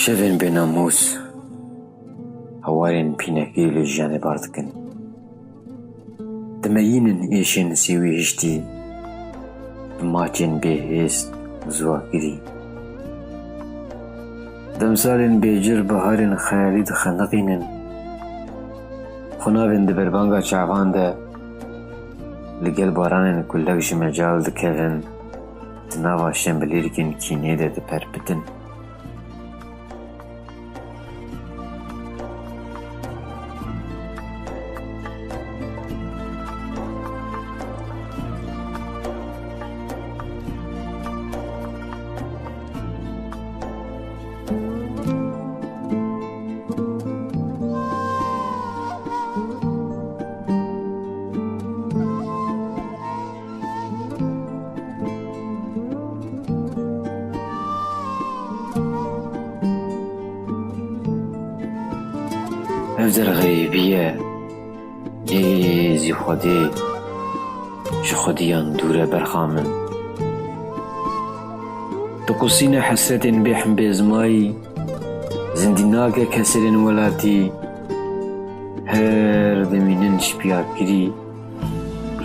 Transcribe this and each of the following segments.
شەوێن بێناموس هەوارێن پینەکەی لە ژیانێ بار دکن. دمەیینن ئێشێن سێوی هشتی بماچێن بێهێست زواگری. دەمسالên bêcir biharên xeyalî dixeniqînin. Xunavên di berbanga çavan de li gel baranên kulek ji mecal dikevin, di nava şembilêrikên kînê de diperpitin. Ev derxeyîbî ye, ê zî Xwedê ji xwediyan dûr e berxa min. Diqusîne hesretên bêhem bêzmayî, zindî nake keserên welatî, her dimînin ji piyakirî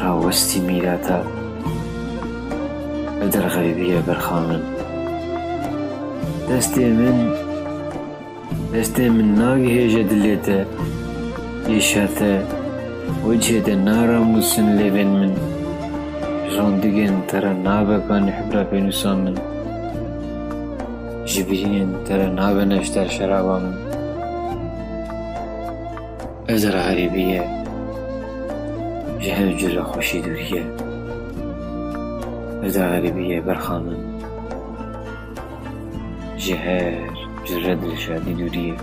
rawestî mîlata. Ev derxeyîbî ye berxa min. Destê min nagihêje dilê te, êşa te wecihê de naramûsin lêvên min. Rondigên te re nabeka nihbira pênûsa min, ji birînên te re nabe neşter şeraba min. Ev derxeyîbî ye, ji hev cure xweşî dûrî ye. Ev derxeyîbî ye berxa min, ji her cure dilşadî dûrî ye.